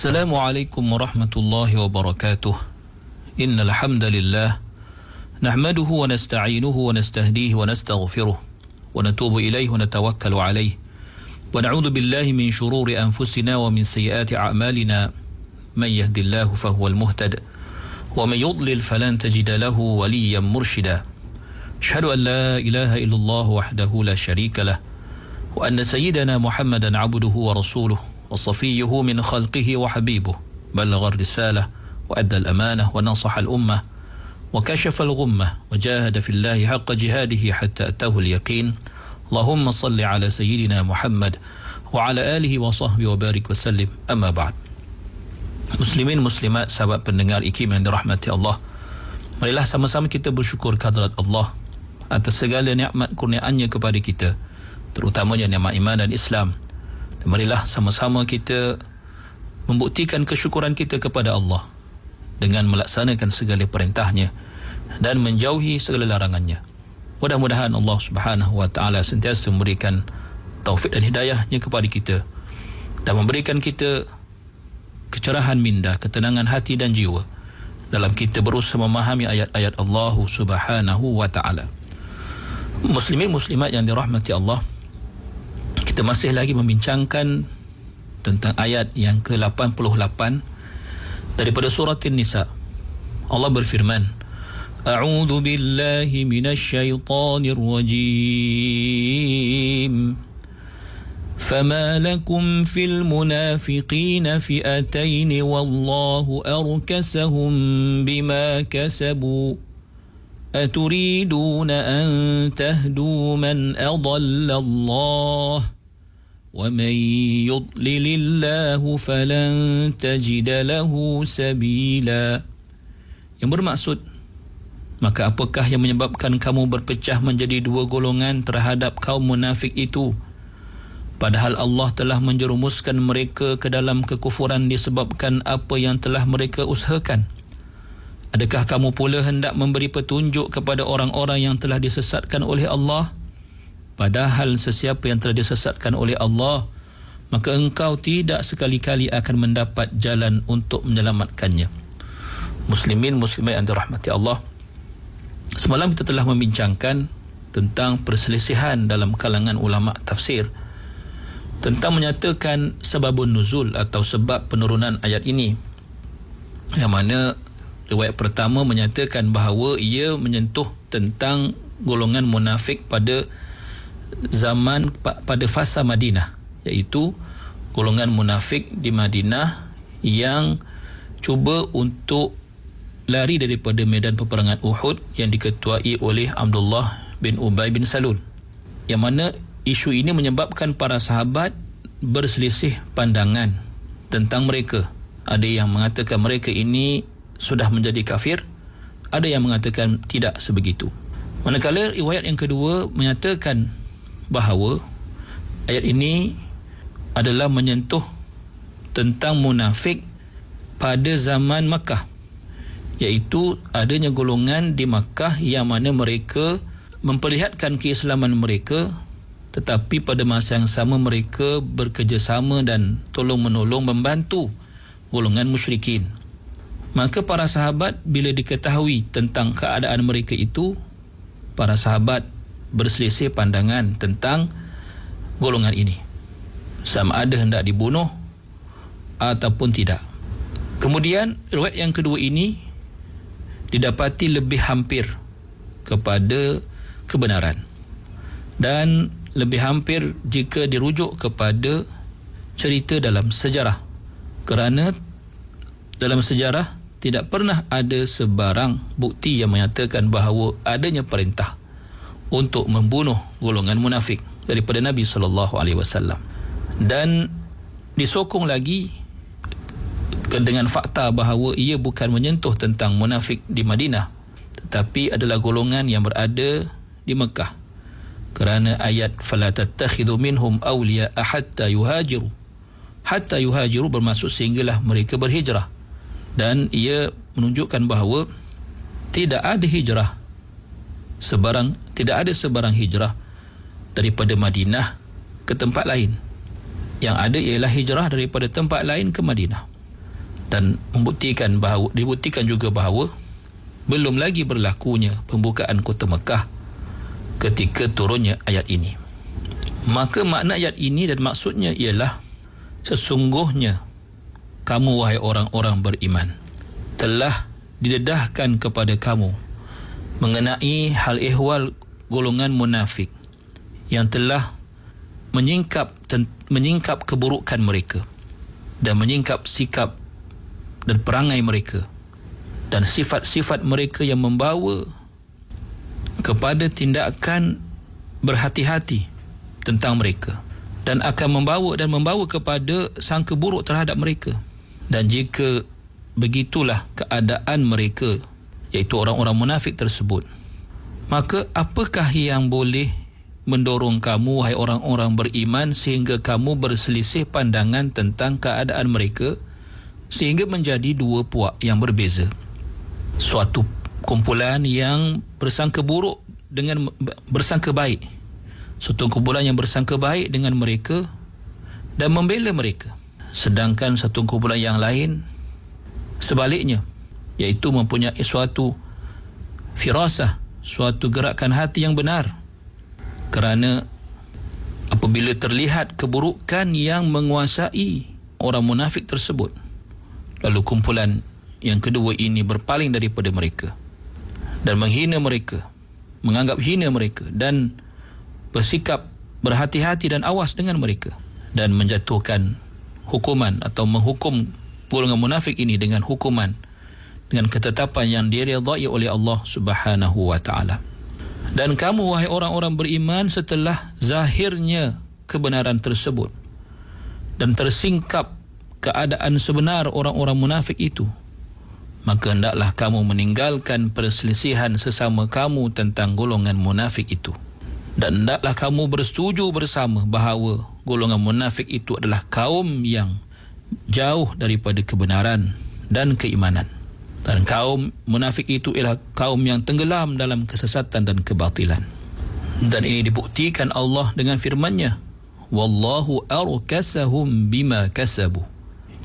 السلام عليكم ورحمة الله وبركاته. إن الحمد لله نحمده ونستعينه ونستهديه ونستغفره ونتوب إليه ونتوكل عليه ونعوذ بالله من شرور أنفسنا ومن سيئات أعمالنا. من يهد الله فهو المهتد ومن يضلل فلن تجد له وليا مرشدا. أشهد أن لا إله إلا الله وحده لا شريك له وأن سيدنا محمدا عبده ورسوله وصفيه من خلقه وحبيبه. بلغ الرسالة وأدى الأمانة ونصح الأمة وكشف الغمة وجاهد في الله حق جهاده حتى أتاه اليقين. اللهم صل على سيدنا محمد وعلى آله وصحبه وبارك وسلم. أما بعد. Muslimin muslimat, sahabat pendengar IKIM yang dirahmati Allah, marilah sama-sama kita bersyukur kehadrat Allah atas segala nikmat kurniaannya kepada kita, terutamanya nikmat iman dan Islam. Dan marilah sama-sama kita membuktikan kesyukuran kita kepada Allah dengan melaksanakan segala perintahnya dan menjauhi segala larangannya. Mudah-mudahan Allah Subhanahu wa taala sentiasa memberikan taufik dan hidayahnya kepada kita dan memberikan kita kecerahan minda, ketenangan hati dan jiwa dalam kita berusaha memahami ayat-ayat Allah Subhanahu wa taala. Muslimin muslimat yang dirahmati Allah, kita masih lagi membincangkan tentang ayat yang ke-88 daripada surah An-Nisa. Allah berfirman, A'udzu billahi minasyaitonir rajim. فما لكم في المنافقين فئتين والله أركسهم بما كسبوا أتريدون أن تهدوا من أضل الله ومن يضلل الله فلن تجد له سبيلا. Yang bermaksud, maka apakah yang menyebabkan kamu berpecah menjadi dua golongan terhadap kaum munafik itu, padahal Allah telah menjerumuskan mereka ke dalam kekufuran disebabkan apa yang telah mereka usahakan? Adakah kamu pula hendak memberi petunjuk kepada orang-orang yang telah disesatkan oleh Allah? Padahal sesiapa yang telah disesatkan oleh Allah, maka engkau tidak sekali-kali akan mendapat jalan untuk menyelamatkannya. Muslimin muslimat yang dirahmati Allah, semalam kita telah membincangkan tentang perselisihan dalam kalangan ulama tafsir tentang menyatakan sebabun nuzul atau sebab penurunan ayat ini, yang mana riwayat pertama menyatakan bahawa ia menyentuh tentang golongan munafik pada zaman, pada fasa Madinah, iaitu golongan munafik di Madinah yang cuba untuk lari daripada medan peperangan Uhud yang diketuai oleh Abdullah bin Ubay bin Salul, yang mana isu ini menyebabkan para sahabat berselisih pandangan tentang mereka. Ada yang mengatakan mereka ini sudah menjadi kafir, ada yang mengatakan tidak sebegitu. Manakala riwayat yang kedua menyatakan bahawa ayat ini adalah menyentuh tentang munafik pada zaman Makkah, iaitu adanya golongan di Makkah yang mana mereka memperlihatkan keislaman mereka, tetapi pada masa yang sama mereka bekerjasama dan tolong-menolong membantu golongan musyrikin. Maka para sahabat bila diketahui tentang keadaan mereka itu, para sahabat berselisih pandangan tentang golongan ini, sama ada hendak dibunuh ataupun tidak. Kemudian riwayat yang kedua ini didapati lebih hampir kepada kebenaran dan lebih hampir jika dirujuk kepada cerita dalam sejarah, kerana dalam sejarah tidak pernah ada sebarang bukti yang menyatakan bahawa adanya perintah untuk membunuh golongan munafik daripada Nabi SAW. Dan disokong lagi dengan fakta bahawa ia bukan menyentuh tentang munafik di Madinah, tetapi adalah golongan yang berada di Mekah, kerana ayat fala tattakhidhu minhum awliya hatta yuhajiru. Hatta yuhajiru bermaksud sehinggalah mereka berhijrah, dan ia menunjukkan bahawa tidak ada sebarang hijrah daripada Madinah ke tempat lain. Yang ada ialah hijrah daripada tempat lain ke Madinah. Dan dibuktikan juga bahawa belum lagi berlakunya pembukaan kota Mekah ketika turunnya ayat ini. Maka makna ayat ini dan maksudnya ialah sesungguhnya kamu wahai orang-orang beriman telah didedahkan kepada kamu mengenai hal ehwal golongan munafik yang telah menyingkap keburukan mereka dan menyingkap sikap dan perangai mereka dan sifat-sifat mereka yang membawa kepada tindakan berhati-hati tentang mereka dan akan membawa kepada sangka buruk terhadap mereka. Dan jika begitulah keadaan mereka, iaitu orang-orang munafik tersebut, maka apakah yang boleh mendorong kamu wahai orang-orang beriman sehingga kamu berselisih pandangan tentang keadaan mereka sehingga menjadi dua puak yang berbeza? Suatu kumpulan yang bersangka buruk dengan bersangka baik, suatu kumpulan yang bersangka baik dengan mereka dan membela mereka, sedangkan satu kumpulan yang lain sebaliknya, iaitu mempunyai suatu firasah, suatu gerakan hati yang benar, kerana apabila terlihat keburukan yang menguasai orang munafik tersebut, lalu kumpulan yang kedua ini berpaling daripada mereka dan menghina mereka, menganggap hina mereka dan bersikap berhati-hati dan awas dengan mereka dan menjatuhkan hukuman atau menghukum golongan munafik ini dengan hukuman dengan ketetapan yang diridai oleh Allah Subhanahu wa taala. Dan kamu wahai orang-orang beriman, setelah zahirnya kebenaran tersebut dan tersingkap keadaan sebenar orang-orang munafik itu, maka hendaklah kamu meninggalkan perselisihan sesama kamu tentang golongan munafik itu. Dan hendaklah kamu bersetuju bersama bahawa golongan munafik itu adalah kaum yang jauh daripada kebenaran dan keimanan. Dan kaum munafik itu ialah kaum yang tenggelam dalam kesesatan dan kebatilan. Dan ini dibuktikan Allah dengan firman-Nya, wallahu arkasahum bima kasabu,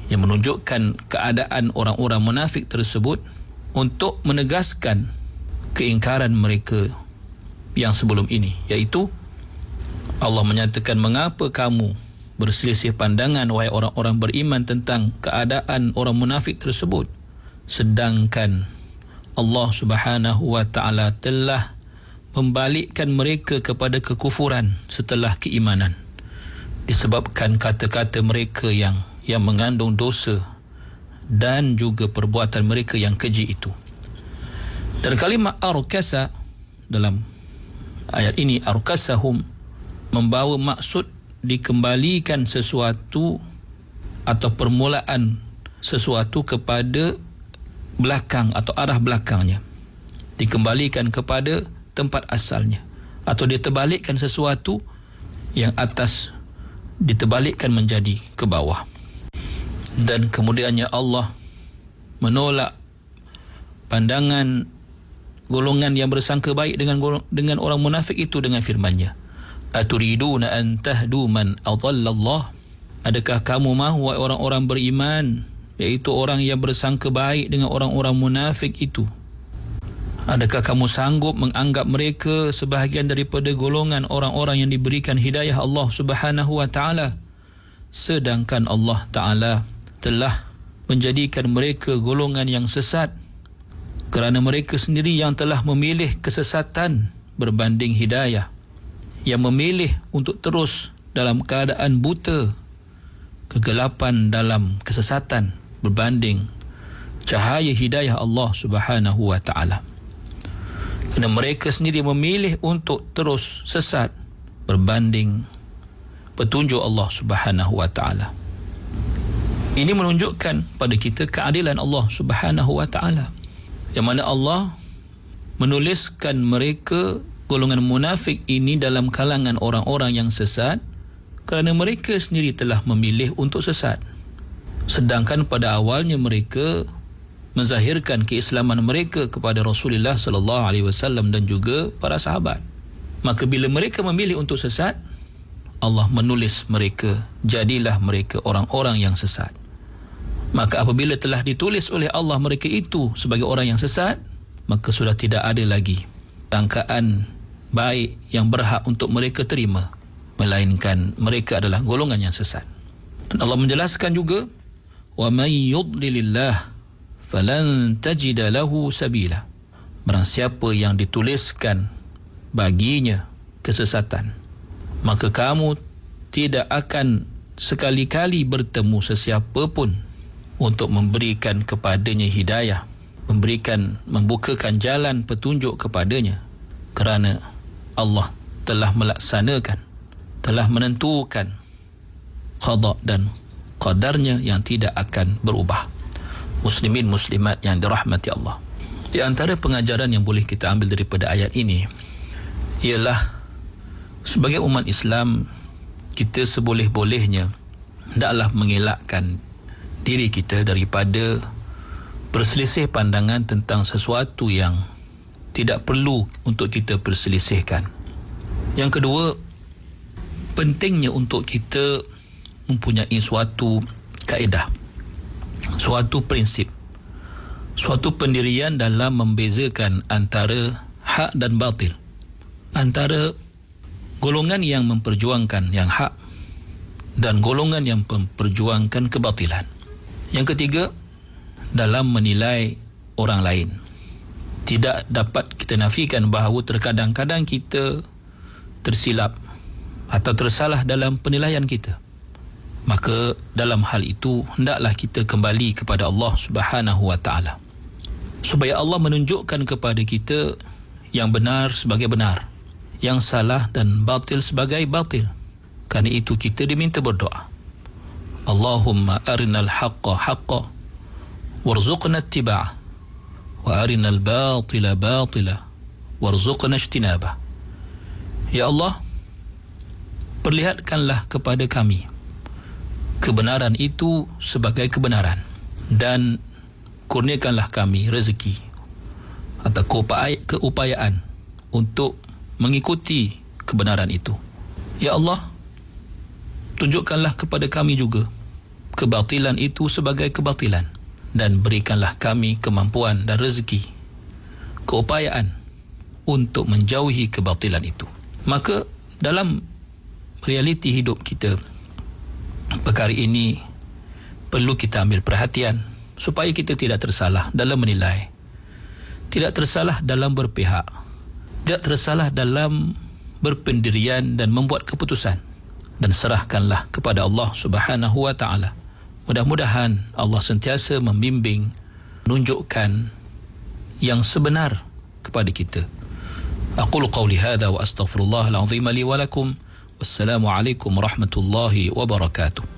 yang menunjukkan keadaan orang-orang munafik tersebut untuk menegaskan keingkaran mereka yang sebelum ini, iaitu Allah menyatakan, mengapa kamu berselisih pandangan wahai orang-orang beriman tentang keadaan orang munafik tersebut, sedangkan Allah Subhanahu wa taala telah membalikkan mereka kepada kekufuran setelah keimanan disebabkan kata-kata mereka yang mengandung dosa dan juga perbuatan mereka yang keji itu. Dan kalimat arkasa dalam ayat ini, arkasahum, membawa maksud dikembalikan sesuatu atau permulaan sesuatu kepada belakang atau arah belakangnya, dikembalikan kepada tempat asalnya, atau diterbalikkan sesuatu yang atas diterbalikkan menjadi ke bawah. Dan kemudiannya Allah menolak pandangan golongan yang bersangka baik dengan orang munafik itu dengan firman-Nya, aturiduna an tahdu man adallallah, adakah kamu mahu wahai orang-orang beriman, iaitu orang yang bersangka baik dengan orang-orang munafik itu, adakah kamu sanggup menganggap mereka sebahagian daripada golongan orang-orang yang diberikan hidayah Allah Subhanahu wa taala, sedangkan Allah taala telah menjadikan mereka golongan yang sesat kerana mereka sendiri yang telah memilih kesesatan berbanding hidayah, yang memilih untuk terus dalam keadaan buta, kegelapan dalam kesesatan berbanding cahaya hidayah Allah Subhanahu wa taala. Kerana mereka sendiri memilih untuk terus sesat berbanding petunjuk Allah Subhanahu wa taala. Ini menunjukkan pada kita keadilan Allah Subhanahu wa taala, yang mana Allah menuliskan mereka golongan munafik ini dalam kalangan orang-orang yang sesat kerana mereka sendiri telah memilih untuk sesat, sedangkan pada awalnya mereka menzahirkan keislaman mereka kepada Rasulullah sallallahu alaihi wasallam dan juga para sahabat. Maka bila mereka memilih untuk sesat, Allah menulis mereka, jadilah mereka orang-orang yang sesat. Maka apabila telah ditulis oleh Allah mereka itu sebagai orang yang sesat, maka sudah tidak ada lagi sangkaan baik yang berhak untuk mereka terima, melainkan mereka adalah golongan yang sesat. Dan Allah menjelaskan juga, wa may yudlilillah falan tajida lahu sabila. Barang siapa yang dituliskan baginya kesesatan, maka kamu tidak akan sekali-kali bertemu sesiapa pun untuk memberikan kepadanya hidayah, membukakan jalan petunjuk kepadanya, kerana Allah telah melaksanakan, telah menentukan qada dan qadarnya yang tidak akan berubah. Muslimin muslimat yang dirahmati Allah, di antara pengajaran yang boleh kita ambil daripada ayat ini ialah sebagai umat Islam, kita seboleh-bolehnya hendaklah mengelakkan diri kita daripada berselisih pandangan tentang sesuatu yang tidak perlu untuk kita perselisihkan. Yang kedua, pentingnya untuk kita mempunyai suatu kaedah, suatu prinsip, suatu pendirian dalam membezakan antara hak dan batil, antara golongan yang memperjuangkan yang hak dan golongan yang memperjuangkan kebatilan. Yang ketiga, dalam menilai orang lain, tidak dapat kita nafikan bahawa terkadang-kadang kita tersilap atau tersalah dalam penilaian kita. Maka dalam hal itu hendaklah kita kembali kepada Allah Subhanahu wa taala, supaya Allah menunjukkan kepada kita yang benar sebagai benar, yang salah dan batil sebagai batil. Kerana itu kita diminta berdoa, Allahumma arinal haqqa haqqa warzuqna ittiba'ah wa arinal batila batila warzuqna ijtinabah. Ya Allah, perlihatkanlah kepada kami kebenaran itu sebagai kebenaran, dan kurniakanlah kami rezeki atau keupayaan untuk mengikuti kebenaran itu. Ya Allah, tunjukkanlah kepada kami juga kebatilan itu sebagai kebatilan, dan berikanlah kami kemampuan dan rezeki, keupayaan untuk menjauhi kebatilan itu. Maka dalam realiti hidup kita, perkara ini perlu kita ambil perhatian supaya kita tidak tersalah dalam menilai, tidak tersalah dalam berpihak, tidak tersalah dalam berpendirian dan membuat keputusan, dan serahkanlah kepada Allah Subhanahu wa taala. Mudah-mudahan Allah sentiasa membimbing, menunjukkan yang sebenar kepada kita. Aqulu qawli hadha wa astaghfirullahal azim li wa lakum. Wassalamu alaikum warahmatullahi wabarakatuh.